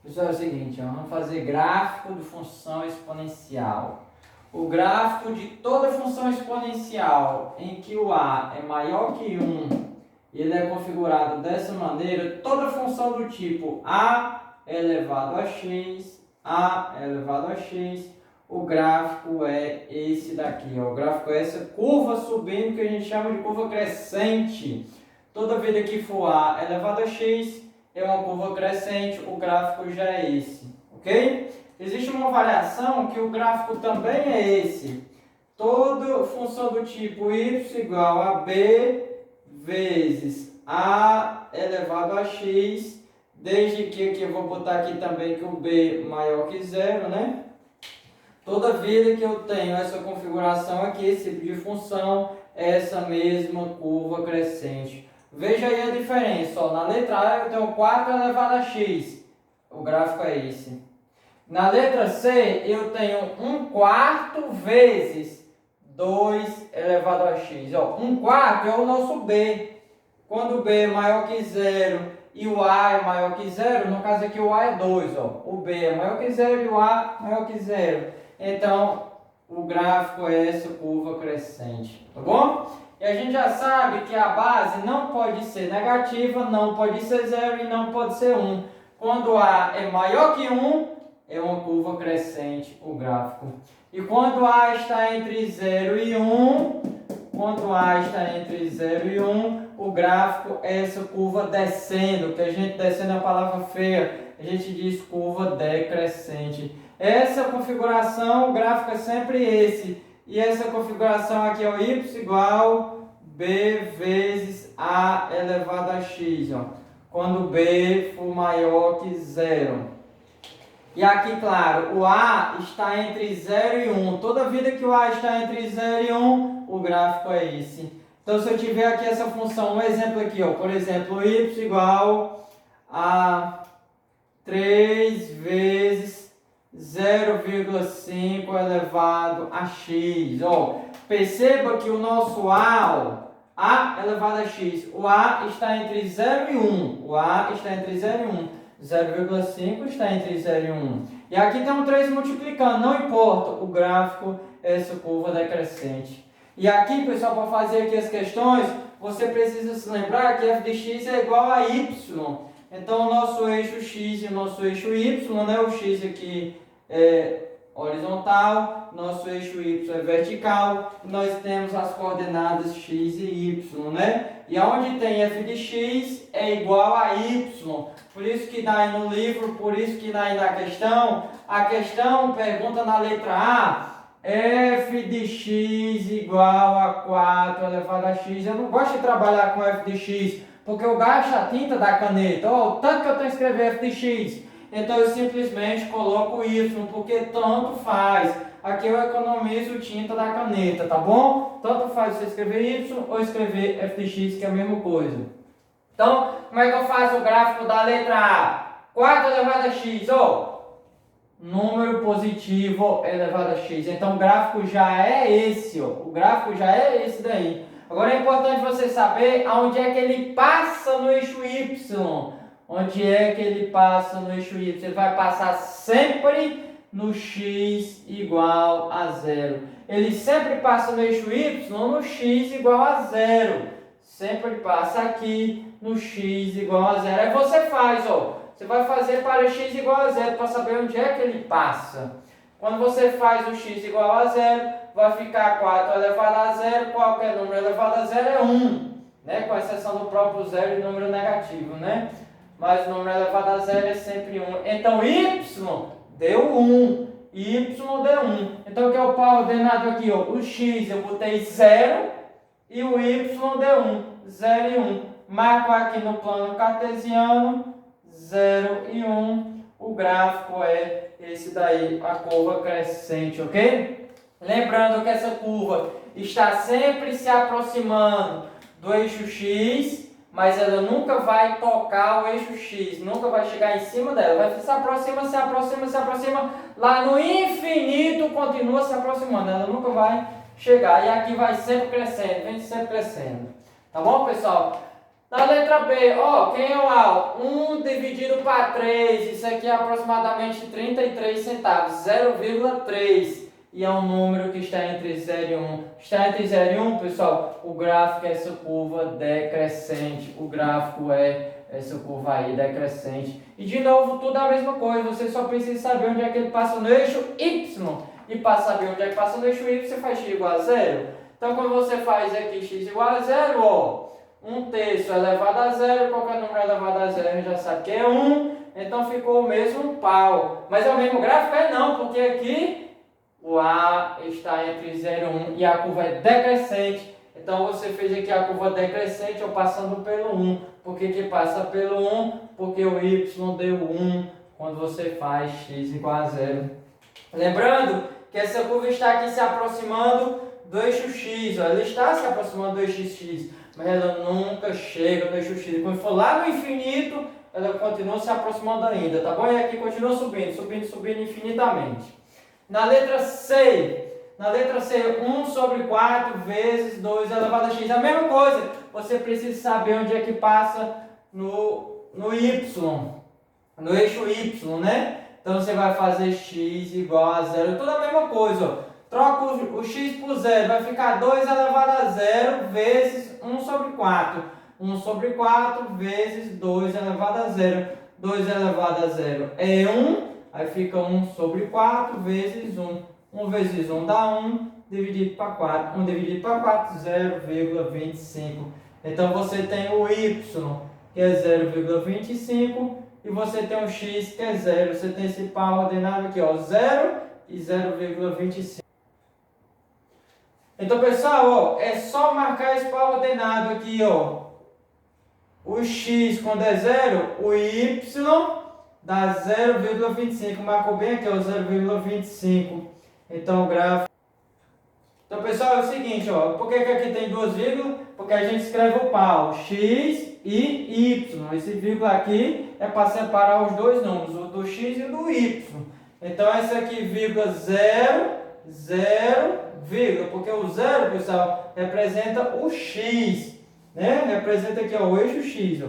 Pessoal, é o seguinte, ó, vamos fazer gráfico de função exponencial. O gráfico de toda função exponencial em que o a é maior que 1 e ele é configurado dessa maneira, toda função do tipo a elevado a x, a elevado a x, o gráfico é esse daqui, ó. O gráfico é essa curva subindo que a gente chama de curva crescente. Toda vida que for a elevado a x é uma curva crescente, o gráfico já é esse, ok? Existe uma variação que o gráfico também é esse. Toda função do tipo y igual a b vezes a elevado a x, desde que aqui eu vou botar aqui também que o b maior que zero, né? Toda vida que eu tenho essa configuração aqui, esse tipo de função, é essa mesma curva crescente. Veja aí a diferença, ó. Na letra A eu tenho 4 elevado a x, o gráfico é esse. Na letra C eu tenho 1/4 vezes 2 elevado a x. Ó, 1/4 é o nosso b. Quando o b é maior que zero e o a é maior que zero, no caso aqui o a é 2, ó. O b é maior que zero e o a é maior que zero. Então, o gráfico é essa curva crescente, tá bom? E a gente já sabe que a base não pode ser negativa, não pode ser zero e não pode ser 1. Quando a é maior que 1, é uma curva crescente o gráfico. E quando a está entre 0 e 1, quando a está entre 0 e 1, o gráfico é essa curva descendo, que a gente descendo é uma palavra feia, a gente diz curva decrescente. Essa configuração, o gráfico é sempre esse. E essa configuração aqui é o y igual b vezes a elevado a x, ó, quando b for maior que zero. E aqui, claro, o a está entre 0 e 1. Toda vida que o a está entre 0 e 1, o gráfico é esse. Então, se eu tiver aqui essa função, um exemplo aqui, ó, por exemplo, y igual a 3 vezes 0,5 elevado a x. Ó, perceba que o nosso a elevado a x, o a está entre 0 e 1. O a está entre 0 e 1. 0,5 está entre 0 e 1. E aqui tem um 3 multiplicando, não importa, o gráfico é essa curva decrescente. E aqui, pessoal, para fazer aqui as questões, você precisa se lembrar que f de x é igual a y. Então, o nosso eixo x e o nosso eixo y, né? O x aqui é horizontal, nosso eixo y é vertical, e nós temos as coordenadas x e y, né? E aonde tem f de x é igual a y. Por isso que dá aí no livro, por isso que dá aí na questão. A questão pergunta na letra A, f de x igual a 4 elevado a x. Eu não gosto de trabalhar com f de x, porque eu gasto a tinta da caneta. Ó, o tanto que eu tenho que escrever f de x. Então eu simplesmente coloco y, porque tanto faz. Aqui eu economizo tinta da caneta, tá bom? Tanto faz você escrever y ou escrever f de x, que é a mesma coisa. Então, como é que eu faço o gráfico da letra A? 4 elevado a x, ó, número positivo elevado a x. Então, o gráfico já é esse, ó. O gráfico já é esse daí. Agora, é importante você saber aonde é que ele passa no eixo y. Onde é que ele passa no eixo y? Ele vai passar sempre no x igual a zero. Ele sempre passa no eixo y no x igual a zero. Sempre passa aqui no x igual a zero. Aí você faz, ó. Você vai fazer para x igual a zero para saber onde é que ele passa. Quando você faz o x igual a zero, vai ficar 4 elevado a zero. Qualquer número elevado a zero é 1. Né? Com exceção do próprio zero e número negativo, né? Mas o número elevado a zero é sempre 1. Então, y deu 1. Y deu 1. Então, o que é o coordenado aqui? Ó? O x eu botei 0 e o y deu 1. 0 e 1. Marco aqui no plano cartesiano, 0 e 1. O gráfico é esse daí, a curva crescente, ok? Lembrando que essa curva está sempre se aproximando do eixo x, mas ela nunca vai tocar o eixo x, nunca vai chegar em cima dela. Vai se aproxima, se aproxima, se aproxima, lá no infinito continua se aproximando, ela nunca vai chegar. E aqui vai sempre crescendo, vem sempre crescendo. Tá bom, pessoal? Na letra B, ó, quem é o A? 1 dividido para 3, isso aqui é aproximadamente 33 centavos, 0,3. E é um número que está entre 0 e 1. Está entre 0 e 1, pessoal, o gráfico é essa curva decrescente. O gráfico é essa curva aí decrescente. E de novo, tudo a mesma coisa, você só precisa saber onde é que ele passa no eixo Y. E para saber onde é que passa no eixo Y, você faz x igual a 0. Então, quando você faz aqui x igual a 0, ó, 1/3 elevado a 0, qualquer número elevado a 0 a gente já sabe que é 1, então ficou o mesmo pau. Mas é o mesmo gráfico? É não, porque aqui o A está entre 0 e 1 e a curva é decrescente. Então você fez aqui a curva decrescente ou passando pelo 1. Por que passa pelo 1? Porque o Y deu 1 quando você faz x igual a 0. Lembrando que essa curva está aqui se aproximando do eixo x. Ó, ela está se aproximando do eixo x, mas ela nunca chega no eixo x. Quando for lá no infinito, ela continua se aproximando ainda, tá bom? E aqui continua subindo, subindo, subindo infinitamente. Na letra C, 1 sobre 4 vezes 2 elevado a x. A mesma coisa, você precisa saber onde é que passa no Y, no eixo Y, né? Então você vai fazer x igual a 0, tudo a mesma coisa, ó. Troca o x por 0, vai ficar 2 elevado a 0 vezes 1 sobre 4. 1 sobre 4 vezes 2 elevado a 0. 2 elevado a 0 é 1, aí fica 1 sobre 4 vezes 1. 1 vezes 1 dá 1, dividido para 4. 1 dividido para 4, 0,25. Então você tem o y, que é 0,25, e você tem o x, que é 0. Você tem esse par ordenado aqui, ó, 0 e 0,25. Então, pessoal, ó, é só marcar esse par ordenado aqui, ó. O x, quando é 0, o y dá 0,25. Marcou bem aqui, ó, 0,25. Então, o gráfico... Então, pessoal, é o seguinte, ó. Por que aqui tem duas vírgulas? Porque a gente escreve o par, ó, x e y. Esse vírgula aqui é para separar os dois números, o do x e o do y. Então, essa aqui, vírgula 0, 0, vírgula, porque o 0, pessoal, representa o x, né? Representa aqui, ó, o eixo x, ó.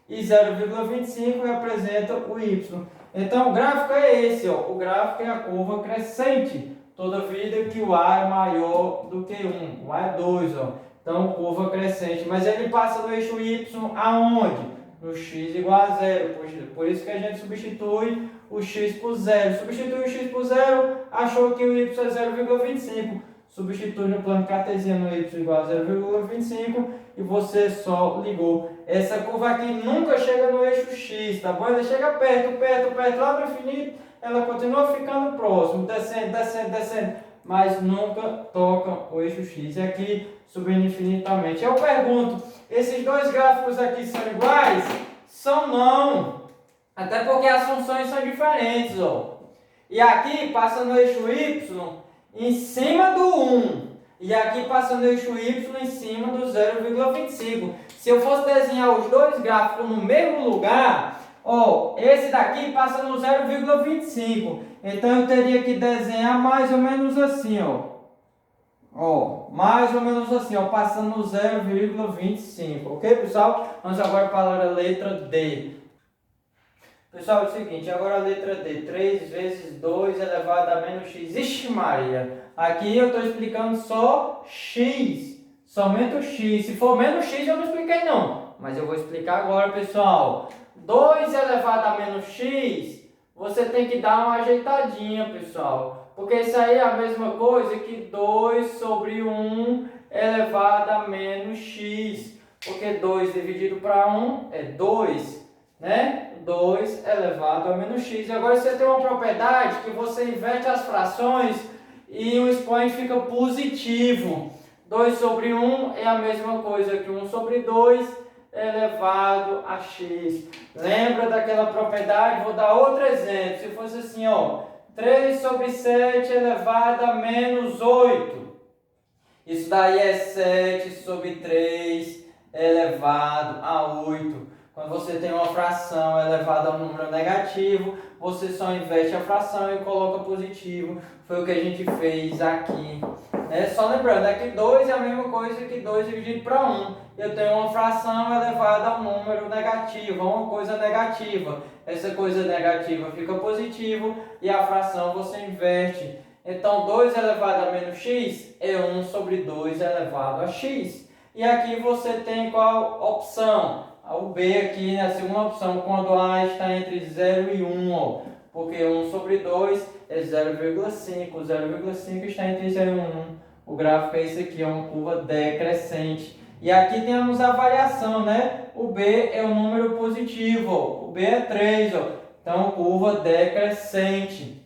E 0,25 representa o y. Então, o gráfico é esse, ó. O gráfico é a curva crescente, toda vida que o A é maior do que 1. O A é 2, ó. Então, curva crescente. Mas ele passa no eixo y aonde? No x igual a 0. Por isso que a gente substitui o x por 0. Substitui o x por 0, achou que o y é 0,25. Substitui no plano cartesiano y igual a 0,25 e você só ligou. Essa curva aqui nunca chega no eixo x, tá bom? Ela chega perto, perto, perto, lá no infinito, ela continua ficando próximo, descendo, descendo, descendo, mas nunca toca o eixo x. E aqui subindo infinitamente. Eu pergunto, esses dois gráficos aqui são iguais? São não. Até porque as funções são diferentes, ó. E aqui passa no eixo y em cima do 1. E aqui passa no eixo y em cima do 0,25. Se eu fosse desenhar os dois gráficos no mesmo lugar, ó, esse daqui passa no 0,25. Então eu teria que desenhar mais ou menos assim, ó. Ó, mais ou menos assim, ó, passando no 0,25. Ok, pessoal? Vamos agora para a letra D. Pessoal, é o seguinte, agora a letra D, 3 vezes 2 elevado a menos x. Ixi Maria, aqui eu estou explicando só x, somente o x. Se for menos x eu não expliquei não, mas eu vou explicar agora, pessoal. 2 elevado a menos x, você tem que dar uma ajeitadinha, pessoal. Porque isso aí é a mesma coisa que 2 sobre 1 elevado a menos x. Porque 2 dividido para 1 é 2, né? 2 elevado a menos x. E agora você tem uma propriedade que você inverte as frações e o expoente fica positivo. 2 sobre 1 é a mesma coisa que 1 sobre 2 elevado a x. Lembra daquela propriedade? Vou dar outro exemplo. Se fosse assim, ó, 3 sobre 7 elevado a menos 8. Isso daí é 7 sobre 3 elevado a 8. Quando você tem uma fração elevada a um número negativo, você só inverte a fração e coloca positivo. Foi o que a gente fez aqui né? Só lembrando, é que 2 é a mesma coisa que 2 dividido para 1. Eu tenho uma fração elevada a um número negativo, a uma coisa negativa. Essa coisa negativa fica positivo e a fração você inverte. Então, 2 elevado a menos x é 1 sobre 2 elevado a x. E aqui você tem qual opção? O B aqui na segunda opção, quando A está entre 0 e 1, ó, porque 1 sobre 2 é 0,5, 0,5 está entre 0 e 1. O gráfico é esse aqui, é uma curva decrescente. E aqui temos a variação, né? O B é um número positivo, ó. O B é 3, ó. Então, curva decrescente.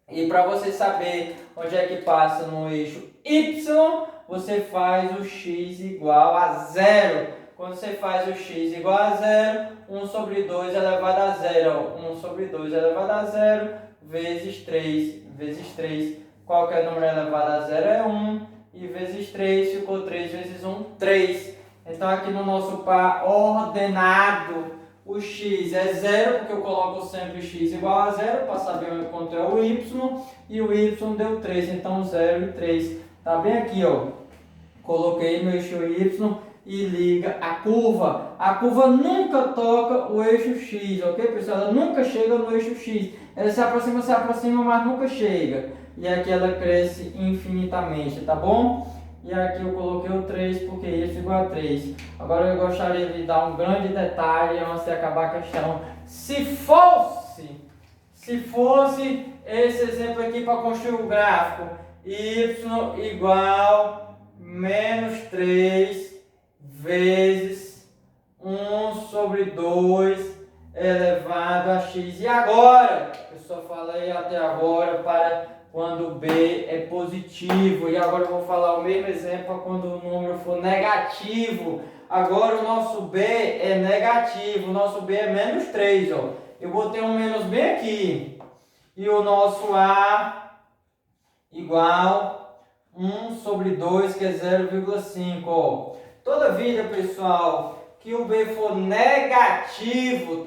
E para você saber onde é que passa no eixo Y, você faz o x igual a 0. Quando você faz o x igual a 0, 1 sobre 2 elevado a 0. 1 sobre 2 elevado a 0 vezes 3. Vezes 3. Qualquer número elevado a 0 é 1. E vezes 3 ficou 3 vezes 1, 3. Então aqui no nosso par ordenado, o x é 0, porque eu coloco sempre x igual a 0, para saber quanto é o y. E o y deu 3, então 0 e 3. Tá bem aqui, ó. Coloquei no eixo y e liga a curva. A curva nunca toca o eixo x, ok, pessoal? Ela nunca chega no eixo x. Ela se aproxima, mas nunca chega. E aqui ela cresce infinitamente, tá bom? E aqui eu coloquei o 3 porque isso é igual a 3. Agora eu gostaria de dar um grande detalhe antes de acabar a questão. Se fosse esse exemplo aqui para construir o gráfico, y igual menos 3 vezes 1 sobre 2 elevado a x. E agora? Eu só falei até agora para quando B é positivo. E agora eu vou falar o mesmo exemplo para quando o número for negativo. Agora o nosso B é negativo. O nosso B é menos 3. Ó. Eu botei um menos bem aqui. E o nosso A igual 1 sobre 2, que é 0,5. Toda vida, pessoal, que o B for negativo,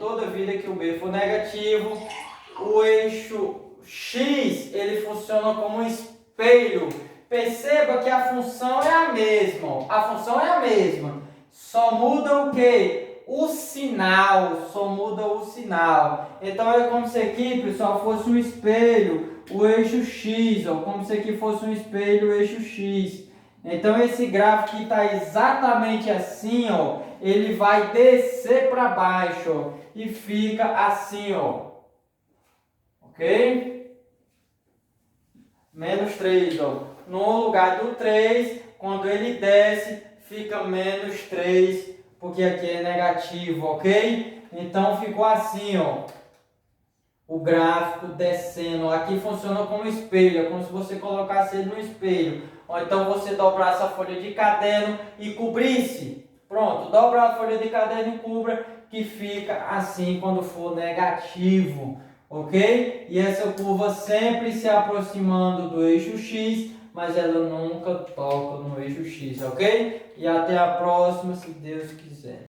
o eixo x, ele funciona como um espelho. Perceba que a função é a mesma. Só muda o quê? O sinal. Então é como se aqui, pessoal, fosse um espelho, o eixo x, ó, como se aqui fosse um espelho, o eixo x. Então esse gráfico que está exatamente assim, ó, ele vai descer para baixo, ó, e fica assim, ó. Ok? Menos 3, ó. No lugar do 3, quando ele desce, fica menos 3, porque aqui é negativo, ok? Então ficou assim, ó. O gráfico descendo. Aqui funciona como espelho, é como se você colocasse ele no espelho. Ou então você dobrasse a folha de caderno e cobrisse. Pronto, dobra a folha de caderno e cubra, que fica assim quando for negativo. Ok? E essa curva sempre se aproximando do eixo x, mas ela nunca toca no eixo x, ok? E até a próxima, se Deus quiser.